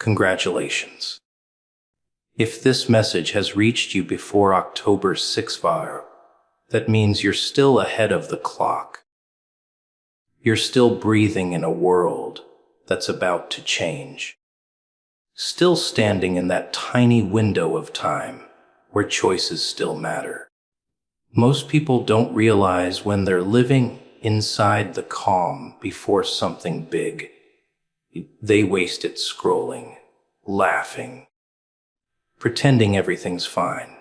Congratulations. If this message has reached you before October 6th, that means you're still ahead of the clock. You're still breathing in a world that's about to change. Still standing in that tiny window of time where choices still matter. Most people don't realize when they're living inside the calm before something big. They waste it scrolling, laughing, pretending everything's fine.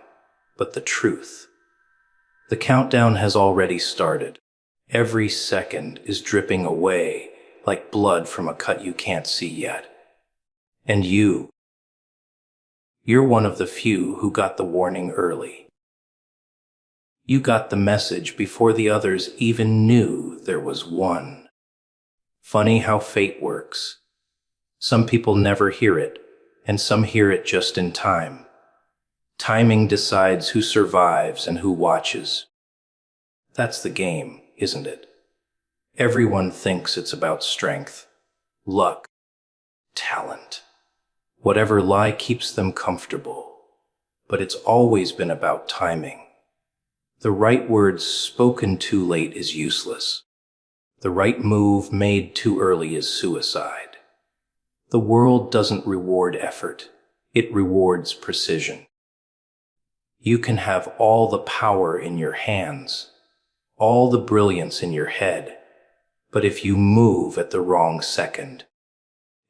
But the truth, the countdown has already started. Every second is dripping away like blood from a cut you can't see yet. And you're one of the few who got the warning early. You got the message before the others even knew there was one. Funny how fate works. Some people never hear it, and some hear it just in time. Timing decides who survives and who watches. That's the game, isn't it? Everyone thinks it's about strength, luck, talent, whatever lie keeps them comfortable. But it's always been about timing. The right words spoken too late is useless. The right move made too early is suicide. The world doesn't reward effort. It rewards precision. You can have all the power in your hands, all the brilliance in your head, but if you move at the wrong second,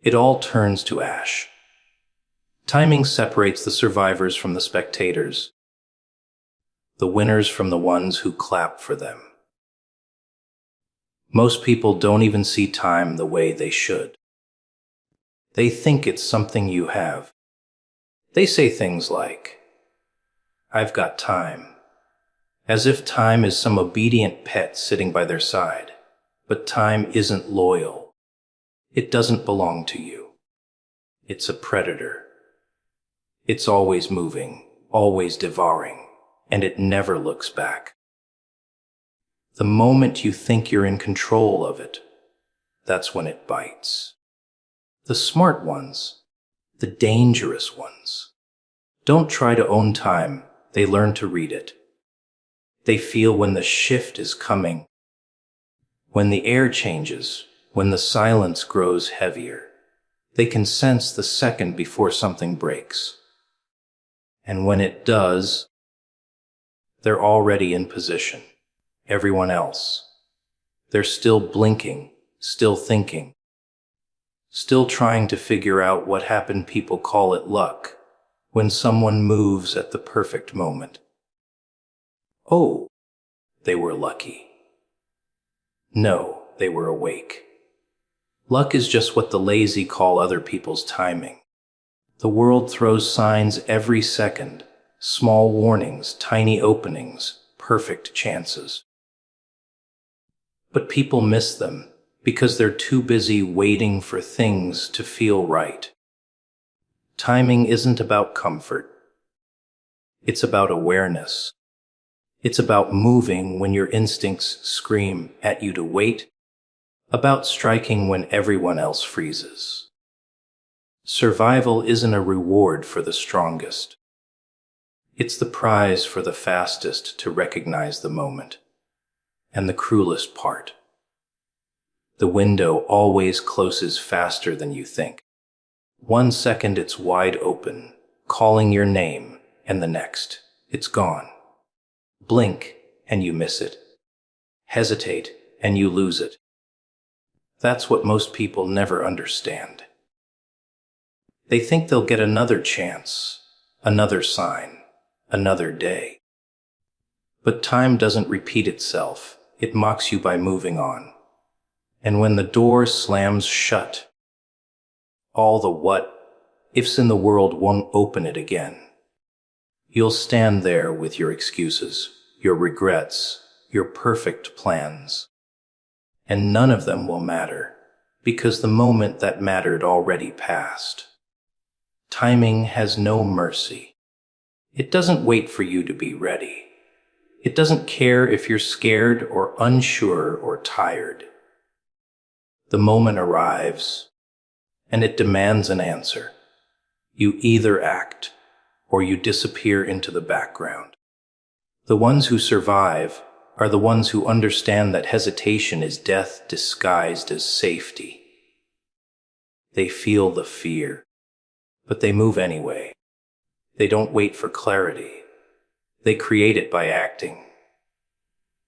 it all turns to ash. Timing separates the survivors from the spectators, the winners from the ones who clap for them. Most people don't even see time the way they should. They think it's something you have. They say things like, "I've got time," as if time is some obedient pet sitting by their side. But time isn't loyal. It doesn't belong to you. It's a predator. It's always moving, always devouring, and it never looks back. The moment you think you're in control of it, that's when it bites. The smart ones, the dangerous ones, don't try to own time. They learn to read it. They feel when the shift is coming, when the air changes, when the silence grows heavier. They can sense the second before something breaks. And when it does, they're already in position. Everyone else, they're still blinking, still thinking, still trying to figure out what happened. People call it luck, when someone moves at the perfect moment. Oh, they were lucky. No, they were awake. Luck is just what the lazy call other people's timing. The world throws signs every second, small warnings, tiny openings, perfect chances. But people miss them because they're too busy waiting for things to feel right. Timing isn't about comfort. It's about awareness. It's about moving when your instincts scream at you to wait, about striking when everyone else freezes. Survival isn't a reward for the strongest. It's the prize for the fastest to recognize the moment. And the cruelest part, the window always closes faster than you think. 1 second it's wide open, calling your name, and the next, it's gone. Blink, and you miss it. Hesitate, and you lose it. That's what most people never understand. They think they'll get another chance, another sign, another day. But time doesn't repeat itself. It mocks you by moving on. And when the door slams shut, all the what-ifs in the world won't open it again. You'll stand there with your excuses, your regrets, your perfect plans. And none of them will matter, because the moment that mattered already passed. Timing has no mercy. It doesn't wait for you to be ready. It doesn't care if you're scared or unsure or tired. The moment arrives, and it demands an answer. You either act or you disappear into the background. The ones who survive are the ones who understand that hesitation is death disguised as safety. They feel the fear, but they move anyway. They don't wait for clarity. They create it by acting.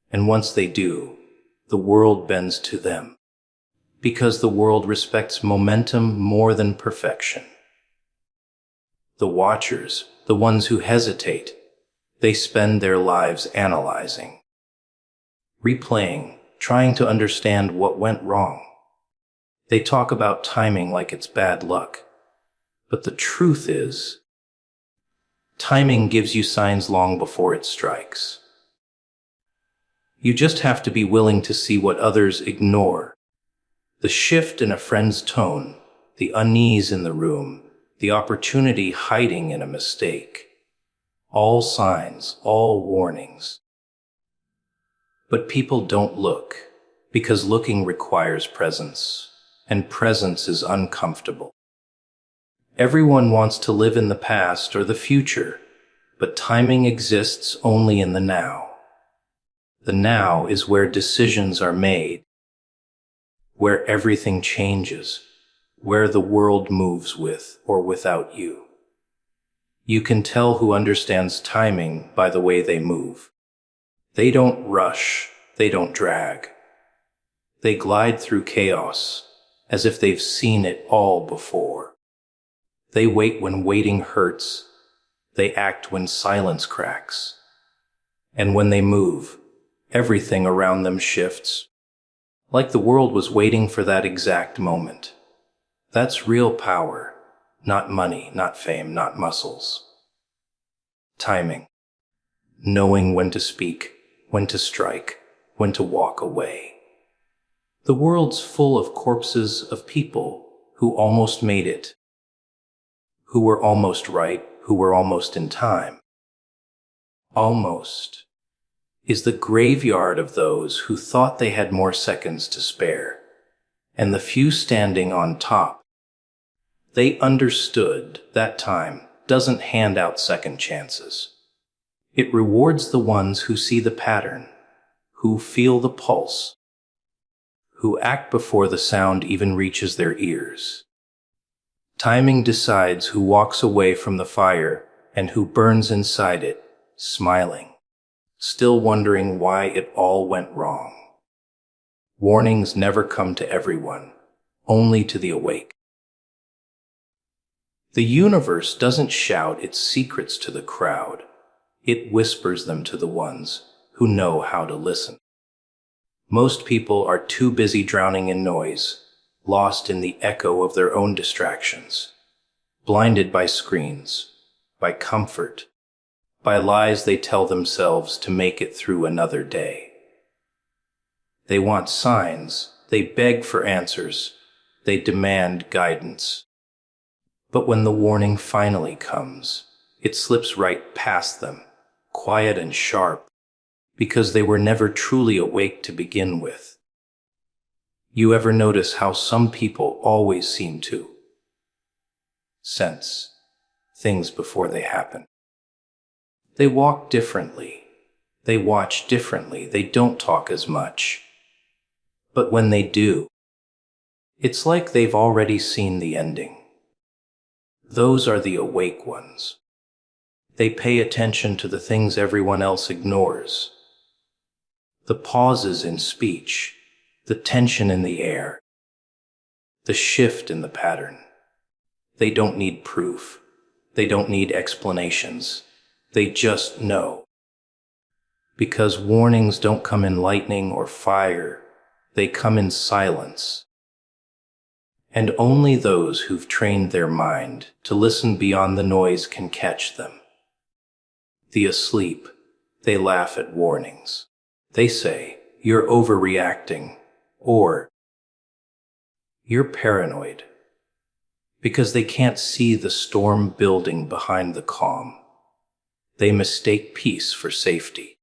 And once they do, the world bends to them, because the world respects momentum more than perfection. The watchers, the ones who hesitate, they spend their lives analyzing, replaying, trying to understand what went wrong. They talk about timing like it's bad luck. But the truth is, timing gives you signs long before it strikes. You just have to be willing to see what others ignore. The shift in a friend's tone, the unease in the room, the opportunity hiding in a mistake. All signs, all warnings. But people don't look, because looking requires presence, and presence is uncomfortable. Everyone wants to live in the past or the future, but timing exists only in the now. The now is where decisions are made, where everything changes, where the world moves with or without you. You can tell who understands timing by the way they move. They don't rush, they don't drag. They glide through chaos as if they've seen it all before. They wait when waiting hurts. They act when silence cracks. And when they move, everything around them shifts, like the world was waiting for that exact moment. That's real power, not money, not fame, not muscles. Timing. Knowing when to speak, when to strike, when to walk away. The world's full of corpses of people who almost made it, who were almost right, who were almost in time. Almost is the graveyard of those who thought they had more seconds to spare, and the few standing on top. They understood that time doesn't hand out second chances. It rewards the ones who see the pattern, who feel the pulse, who act before the sound even reaches their ears. Timing decides who walks away from the fire and who burns inside it, smiling, still wondering why it all went wrong. Warnings never come to everyone, only to the awake. The universe doesn't shout its secrets to the crowd. It whispers them to the ones who know how to listen. Most people are too busy drowning in noise, lost in the echo of their own distractions, blinded by screens, by comfort, by lies they tell themselves to make it through another day. They want signs, they beg for answers, they demand guidance. But when the warning finally comes, it slips right past them, quiet and sharp, because they were never truly awake to begin with. You ever notice how some people always seem to sense things before they happen? They walk differently. They watch differently. They don't talk as much. But when they do, it's like they've already seen the ending. Those are the awake ones. They pay attention to the things everyone else ignores. The pauses in speech, the tension in the air, the shift in the pattern. They don't need proof. They don't need explanations. They just know. Because warnings don't come in lightning or fire. They come in silence. And only those who've trained their mind to listen beyond the noise can catch them. The asleep, they laugh at warnings. They say, "You're overreacting," or "You're paranoid," because they can't see the storm building behind the calm. They mistake peace for safety.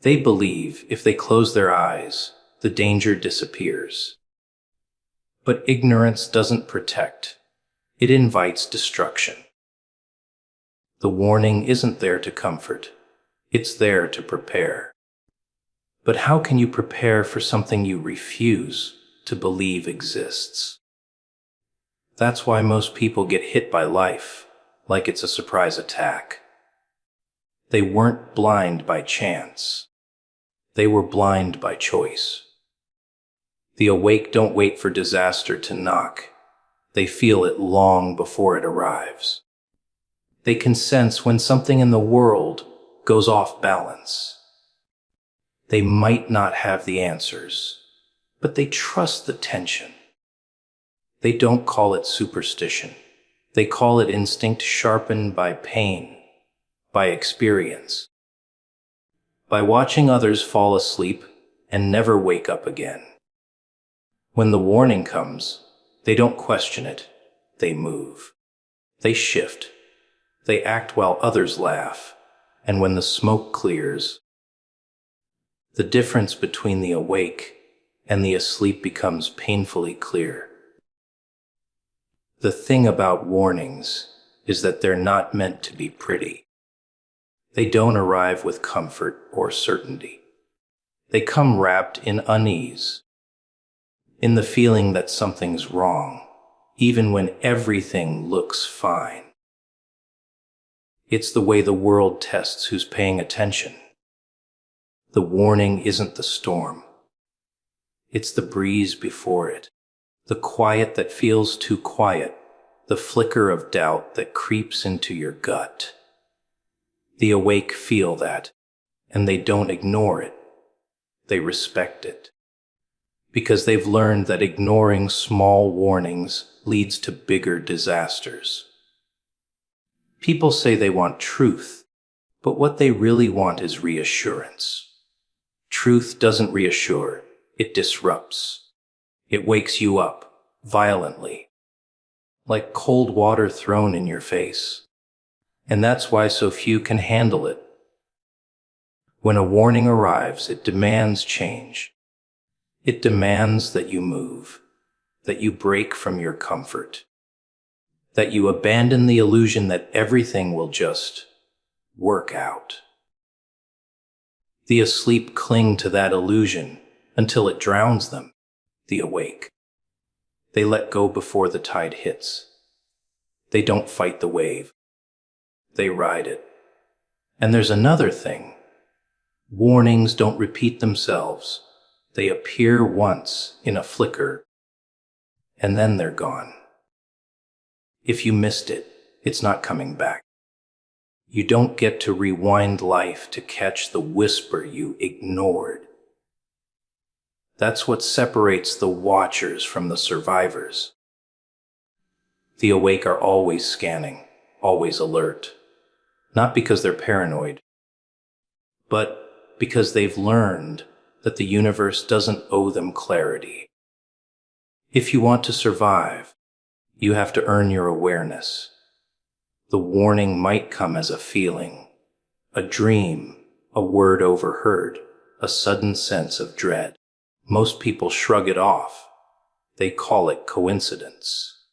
They believe if they close their eyes, the danger disappears. But ignorance doesn't protect. It invites destruction. The warning isn't there to comfort. It's there to prepare. But how can you prepare for something you refuse to believe exists? That's why most people get hit by life like it's a surprise attack. They weren't blind by chance. They were blind by choice. The awake don't wait for disaster to knock. They feel it long before it arrives. They can sense when something in the world goes off balance. They might not have the answers, but they trust the tension. They don't call it superstition. They call it instinct sharpened by pain, by experience, by watching others fall asleep and never wake up again. When the warning comes, they don't question it. They move. They shift. They act while others laugh. And when the smoke clears, the difference between the awake and the asleep becomes painfully clear. The thing about warnings is that they're not meant to be pretty. They don't arrive with comfort or certainty. They come wrapped in unease, in the feeling that something's wrong, even when everything looks fine. It's the way the world tests who's paying attention. The warning isn't the storm. It's the breeze before it, the quiet that feels too quiet, the flicker of doubt that creeps into your gut. The awake feel that, and they don't ignore it. They respect it. Because they've learned that ignoring small warnings leads to bigger disasters. People say they want truth, but what they really want is reassurance. Truth doesn't reassure, it disrupts. It wakes you up, violently, like cold water thrown in your face. And that's why so few can handle it. When a warning arrives, it demands change. It demands that you move, that you break from your comfort, that you abandon the illusion that everything will just work out. The asleep cling to that illusion until it drowns them. The awake, they let go before the tide hits. They don't fight the wave. They ride it. And there's another thing. Warnings don't repeat themselves. They appear once in a flicker, and then they're gone. If you missed it, it's not coming back. You don't get to rewind life to catch the whisper you ignored. That's what separates the watchers from the survivors. The awake are always scanning, always alert, not because they're paranoid, but because they've learned that the universe doesn't owe them clarity. If you want to survive, you have to earn your awareness. The warning might come as a feeling, a dream, a word overheard, a sudden sense of dread. Most people shrug it off. They call it coincidence.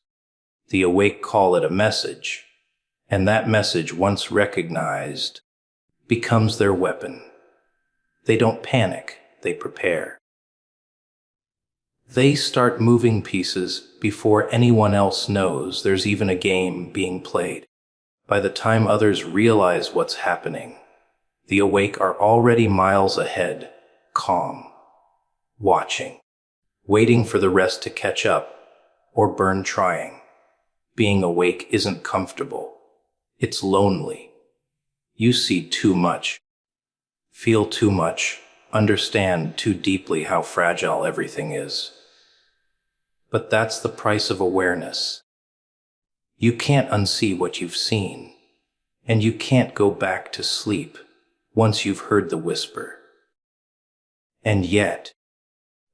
The awake call it a message, and that message, once recognized, becomes their weapon. They don't panic, they prepare. They start moving pieces before anyone else knows there's even a game being played. By the time others realize what's happening, the awake are already miles ahead, calm, watching, waiting for the rest to catch up or burn trying. Being awake isn't comfortable. It's lonely. You see too much, feel too much, understand too deeply how fragile everything is. But that's the price of awareness. You can't unsee what you've seen, and you can't go back to sleep once you've heard the whisper. And yet,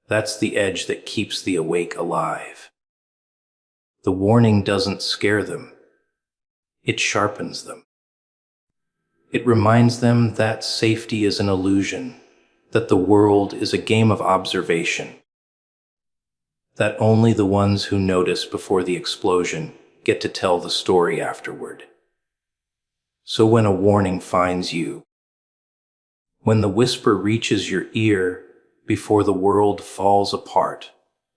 that's the edge that keeps the awake alive. The warning doesn't scare them. It sharpens them. It reminds them that safety is an illusion, that the world is a game of observation, that only the ones who notice before the explosion get to tell the story afterward. So when a warning finds you, when the whisper reaches your ear before the world falls apart,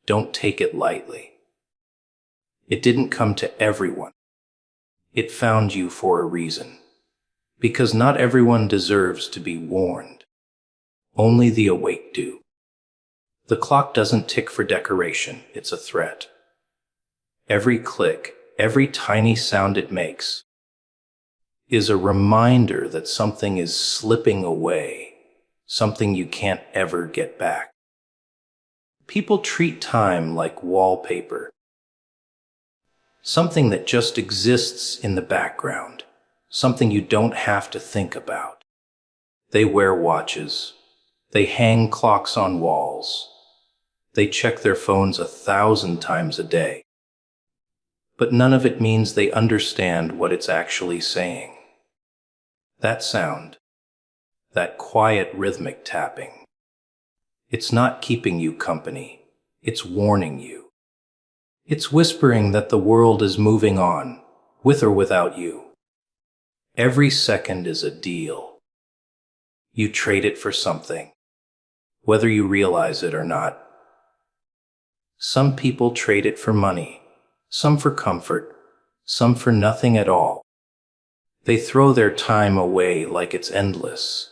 don't take it lightly. It didn't come to everyone. It found you for a reason. Because not everyone deserves to be warned. Only the awake do. The clock doesn't tick for decoration, it's a threat. Every click, every tiny sound it makes, is a reminder that something is slipping away, something you can't ever get back. People treat time like wallpaper, something that just exists in the background, something you don't have to think about. They wear watches, they hang clocks on walls, they check their phones 1,000 times a day. But none of it means they understand what it's actually saying. That sound, that quiet rhythmic tapping, it's not keeping you company, it's warning you. It's whispering that the world is moving on, with or without you. Every second is a deal. You trade it for something, whether you realize it or not. Some people trade it for money, some for comfort, some for nothing at all. They throw their time away like it's endless,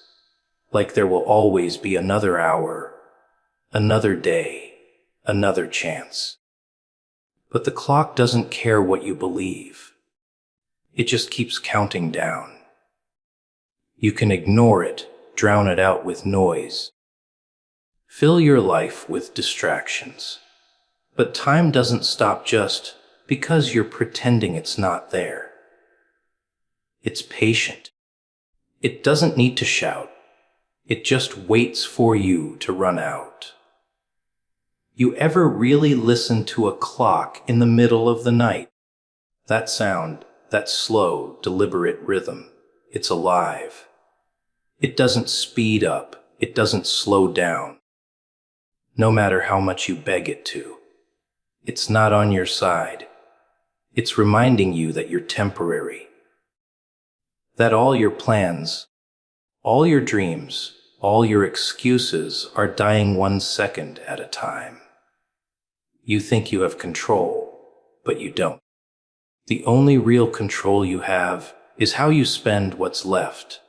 like there will always be another hour, another day, another chance. But the clock doesn't care what you believe. It just keeps counting down. You can ignore it, drown it out with noise. Fill your life with distractions. But time doesn't stop just because you're pretending it's not there. It's patient. It doesn't need to shout. It just waits for you to run out. You ever really listen to a clock in the middle of the night? That sound, that slow, deliberate rhythm, it's alive. It doesn't speed up. It doesn't slow down. No matter how much you beg it to. It's not on your side. It's reminding you that you're temporary. That all your plans, all your dreams, all your excuses are dying 1 second at a time. You think you have control, but you don't. The only real control you have is how you spend what's left.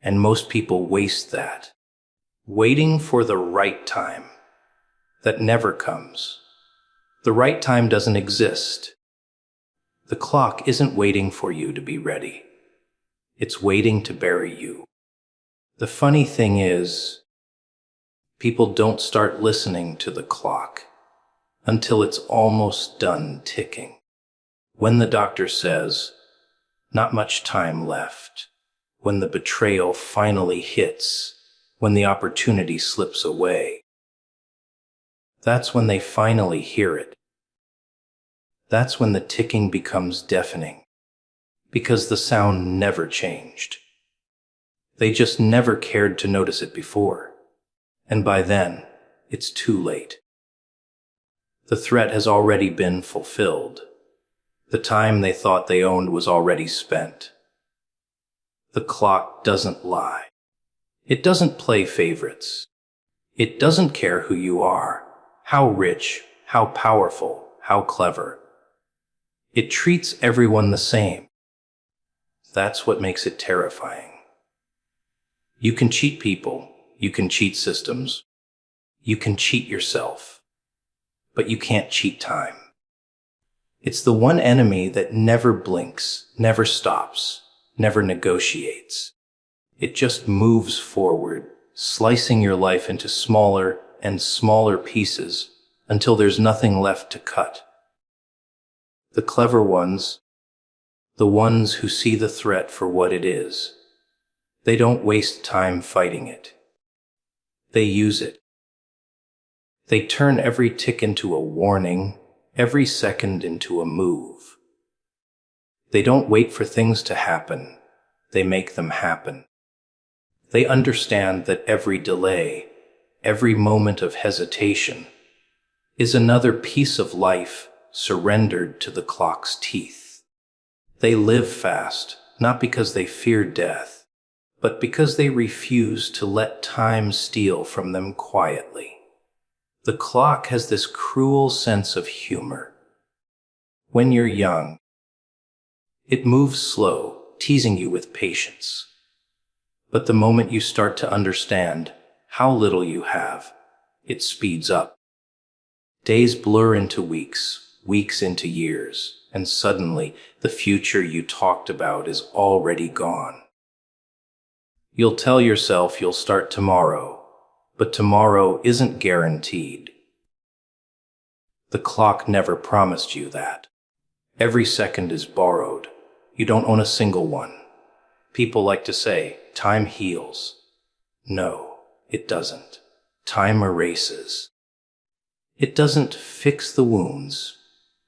And most people waste that, waiting for the right time. That never comes. The right time doesn't exist. The clock isn't waiting for you to be ready. It's waiting to bury you. The funny thing is, people don't start listening to the clock until it's almost done ticking. When the doctor says, not much time left. When the betrayal finally hits. When the opportunity slips away. That's when they finally hear it. That's when the ticking becomes deafening. Because the sound never changed. They just never cared to notice it before. And by then, it's too late. The threat has already been fulfilled. The time they thought they owned was already spent. The clock doesn't lie. It doesn't play favorites. It doesn't care who you are, how rich, how powerful, how clever. It treats everyone the same. That's what makes it terrifying. You can cheat people, you can cheat systems, you can cheat yourself, but you can't cheat time. It's the one enemy that never blinks, never stops, never negotiates. It just moves forward, slicing your life into smaller and smaller pieces until there's nothing left to cut. The clever ones, the ones who see the threat for what it is, they don't waste time fighting it. They use it. They turn every tick into a warning, every second into a move. They don't wait for things to happen. They make them happen. They understand that every delay, every moment of hesitation, is another piece of life surrendered to the clock's teeth. They live fast, not because they fear death, but because they refuse to let time steal from them quietly. The clock has this cruel sense of humor. When you're young, it moves slow, teasing you with patience. But the moment you start to understand how little you have, it speeds up. Days blur into weeks, weeks into years, and suddenly the future you talked about is already gone. You'll tell yourself you'll start tomorrow, but tomorrow isn't guaranteed. The clock never promised you that. Every second is borrowed. You don't own a single one. People like to say, time heals. No, it doesn't. Time erases. It doesn't fix the wounds.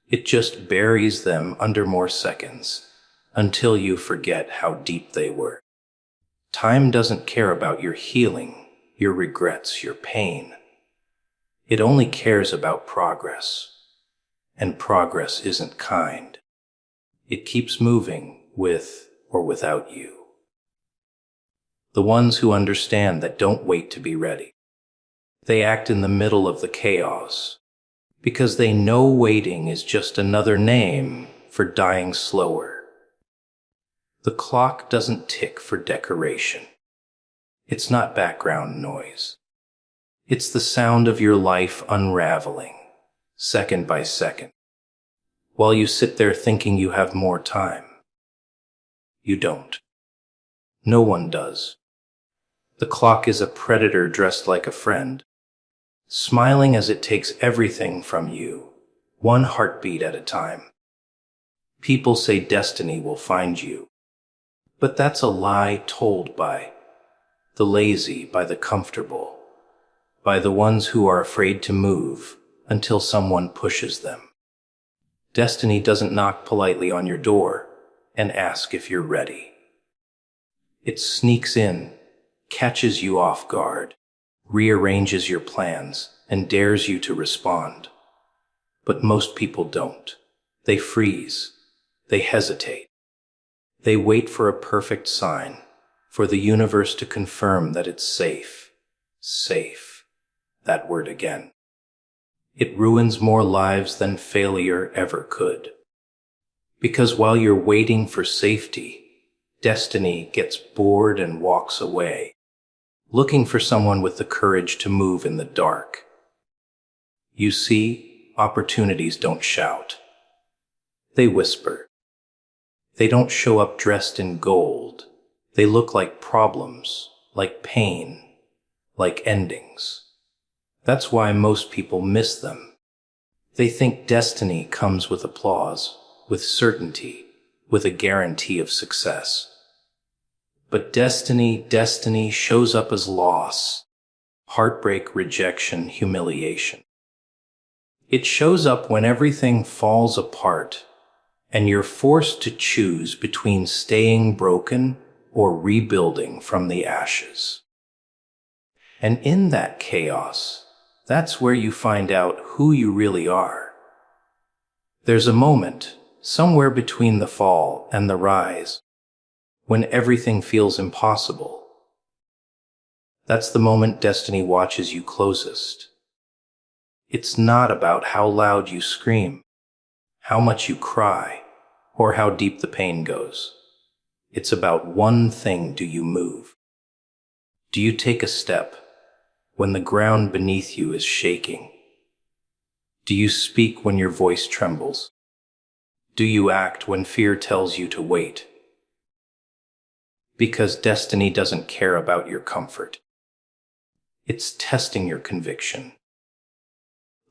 It just buries them under more seconds, until you forget how deep they were. Time doesn't care about your healing, your regrets, your pain. It only cares about progress. And progress isn't kind. It keeps moving with or without you. The ones who understand that don't wait to be ready. They act in the middle of the chaos because they know waiting is just another name for dying slower. The clock doesn't tick for decoration. It's not background noise. It's the sound of your life unraveling, second by second, while you sit there thinking you have more time. You don't. No one does. The clock is a predator dressed like a friend, smiling as it takes everything from you, one heartbeat at a time. People say destiny will find you, but that's a lie told by the lazy, by the comfortable, by the ones who are afraid to move until someone pushes them. Destiny doesn't knock politely on your door and ask if you're ready. It sneaks in, catches you off guard, rearranges your plans, and dares you to respond. But most people don't. They freeze. They hesitate. They wait for a perfect sign, for the universe to confirm that it's safe. Safe. That word again. It ruins more lives than failure ever could. Because while you're waiting for safety, destiny gets bored and walks away, looking for someone with the courage to move in the dark. You see, opportunities don't shout. They whisper. They don't show up dressed in gold. They look like problems, like pain, like endings. That's why most people miss them. They think destiny comes with applause, with certainty, with a guarantee of success. But destiny shows up as loss, heartbreak, rejection, humiliation. It shows up when everything falls apart and you're forced to choose between staying broken or rebuilding from the ashes. And in that chaos, that's where you find out who you really are. There's a moment, somewhere between the fall and the rise, when everything feels impossible. That's the moment destiny watches you closest. It's not about how loud you scream, how much you cry, or how deep the pain goes. It's about one thing: do you move? Do you take a step when the ground beneath you is shaking? Do you speak when your voice trembles? Do you act when fear tells you to wait? Because destiny doesn't care about your comfort. It's testing your conviction.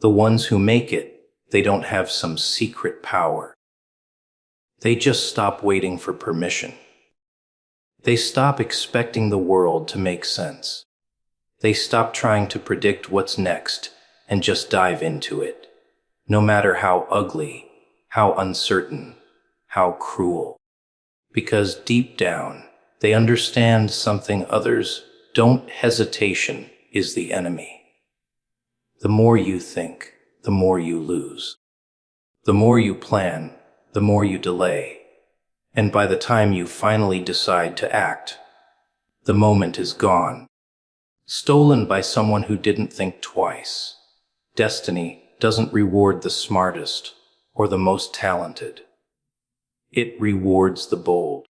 The ones who make it, they don't have some secret power. They just stop waiting for permission. They stop expecting the world to make sense. They stop trying to predict what's next and just dive into it, no matter how ugly, how uncertain, how cruel. Because deep down, they understand something others don't. Hesitation is the enemy. The more you think, the more you lose. The more you plan, the more you delay. And by the time you finally decide to act, the moment is gone, stolen by someone who didn't think twice. Destiny doesn't reward the smartest or the most talented. It rewards the bold,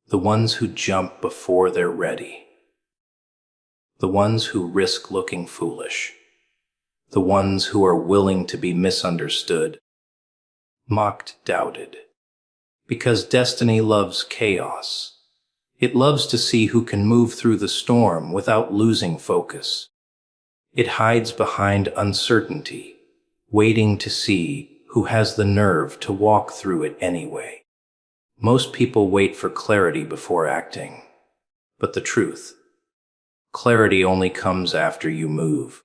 the ones who jump before they're ready, the ones who risk looking foolish, the ones who are willing to be misunderstood, mocked, doubted. Because destiny loves chaos. It loves to see who can move through the storm without losing focus. It hides behind uncertainty, waiting to see who has the nerve to walk through it anyway. Most people wait for clarity before acting. But the truth, clarity only comes after you move,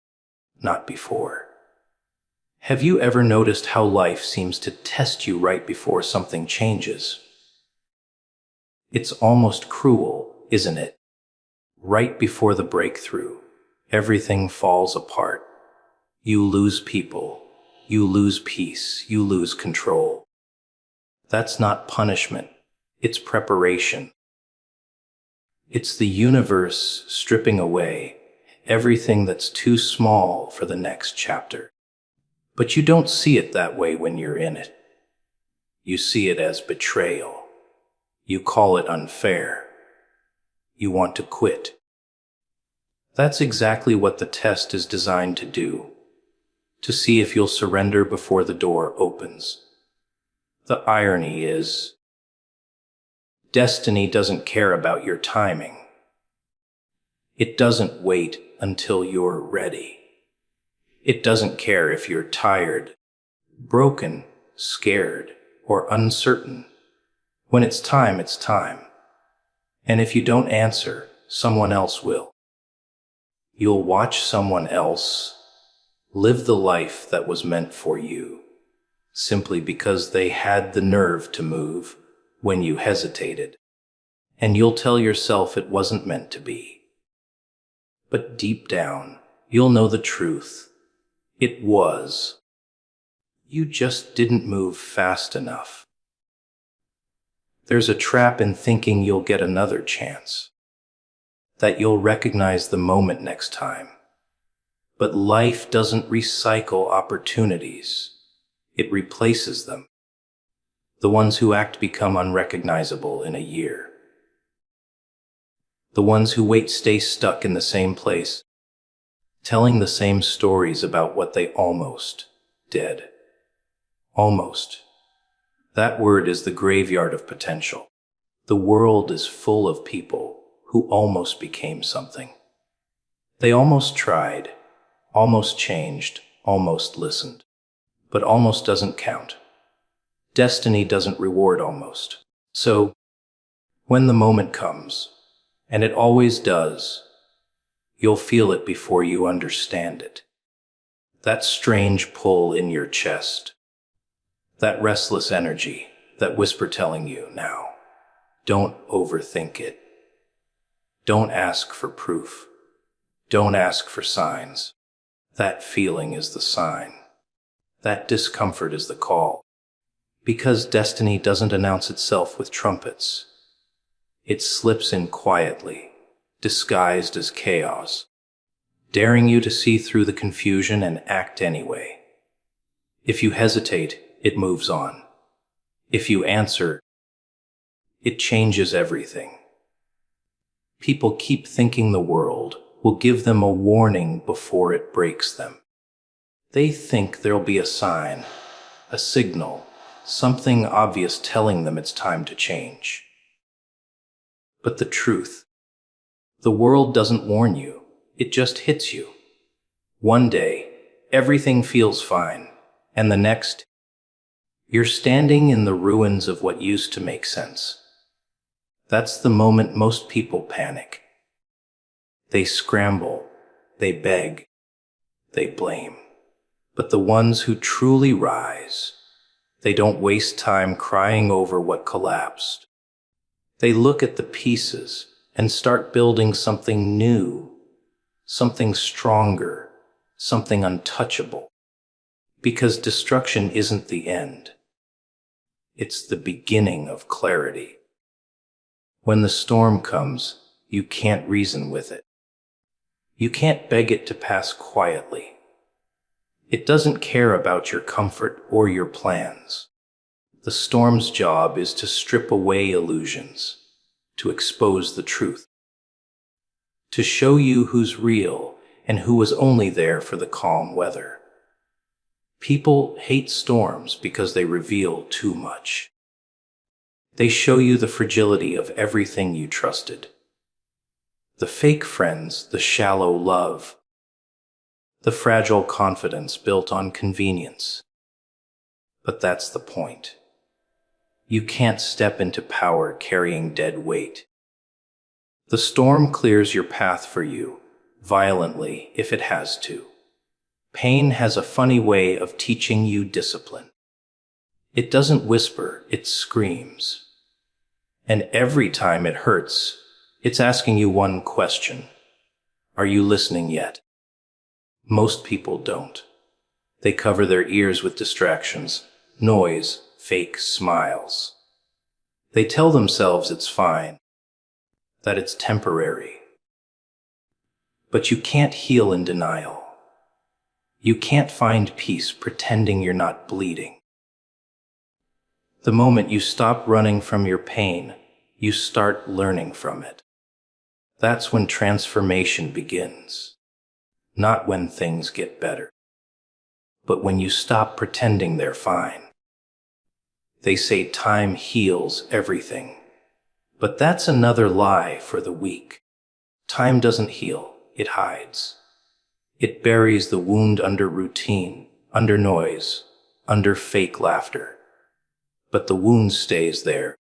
not before. Have you ever noticed how life seems to test you right before something changes? It's almost cruel, isn't it? Right before the breakthrough, everything falls apart. You lose people, you lose peace, you lose control. That's not punishment, it's preparation. It's the universe stripping away everything that's too small for the next chapter. But you don't see it that way when you're in it. You see it as betrayal. You call it unfair. You want to quit. That's exactly what the test is designed to do, to see if you'll surrender before the door opens. The irony is, destiny doesn't care about your timing. It doesn't wait until you're ready. It doesn't care if you're tired, broken, scared, or uncertain. When it's time, it's time. And if you don't answer, someone else will. You'll watch someone else live the life that was meant for you, simply because they had the nerve to move when you hesitated. And you'll tell yourself it wasn't meant to be. But deep down, you'll know the truth. It was. You just didn't move fast enough. There's a trap in thinking you'll get another chance, that you'll recognize the moment next time. But life doesn't recycle opportunities. It replaces them. The ones who act become unrecognizable in a year. The ones who wait stay stuck in the same place, telling the same stories about what they almost did. Almost. That word is the graveyard of potential. The world is full of people who almost became something. They almost tried, almost changed, almost listened. But almost doesn't count. Destiny doesn't reward almost. So, when the moment comes, and it always does, you'll feel it before you understand it. That strange pull in your chest. That restless energy, that whisper telling you, now, don't overthink it. Don't ask for proof. Don't ask for signs. That feeling is the sign. That discomfort is the call. Because destiny doesn't announce itself with trumpets. It slips in quietly, disguised as chaos, daring you to see through the confusion and act anyway. If you hesitate, it moves on. If you answer, it changes everything. People keep thinking the world will give them a warning before it breaks them. They think there'll be a sign, a signal, something obvious telling them it's time to change. But the truth, the world doesn't warn you, it just hits you. One day, everything feels fine, and the next, you're standing in the ruins of what used to make sense. That's the moment most people panic. They scramble, they beg, they blame. But the ones who truly rise, they don't waste time crying over what collapsed. They look at the pieces and start building something new, something stronger, something untouchable. Because destruction isn't the end. It's the beginning of clarity. When the storm comes, you can't reason with it. You can't beg it to pass quietly. It doesn't care about your comfort or your plans. The storm's job is to strip away illusions, to expose the truth, to show you who's real and who was only there for the calm weather. People hate storms because they reveal too much. They show you the fragility of everything you trusted. The fake friends, the shallow love, the fragile confidence built on convenience. But that's the point. You can't step into power carrying dead weight. The storm clears your path for you, violently if it has to. Pain has a funny way of teaching you discipline. It doesn't whisper, it screams. And every time it hurts, it's asking you one question. Are you listening yet? Most people don't. They cover their ears with distractions, noise, fake smiles. They tell themselves it's fine, that it's temporary. But you can't heal in denial. You can't find peace pretending you're not bleeding. The moment you stop running from your pain, you start learning from it. That's when transformation begins. Not when things get better, but when you stop pretending they're fine. They say time heals everything, but that's another lie for the weak. Time doesn't heal, it hides. It buries the wound under routine, under noise, under fake laughter. But the wound stays there,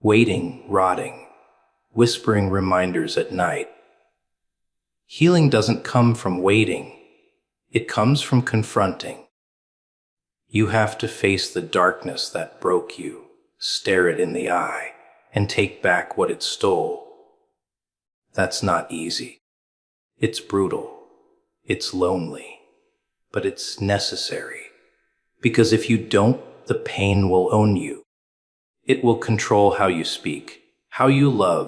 waiting, rotting, whispering reminders at night. Healing doesn't come from waiting. It comes from confronting. You have to face the darkness that broke you, stare it in the eye, and take back what it stole. That's not easy. It's brutal. It's lonely. But it's necessary. Because if you don't, the pain will own you. It will control how you speak, how you love,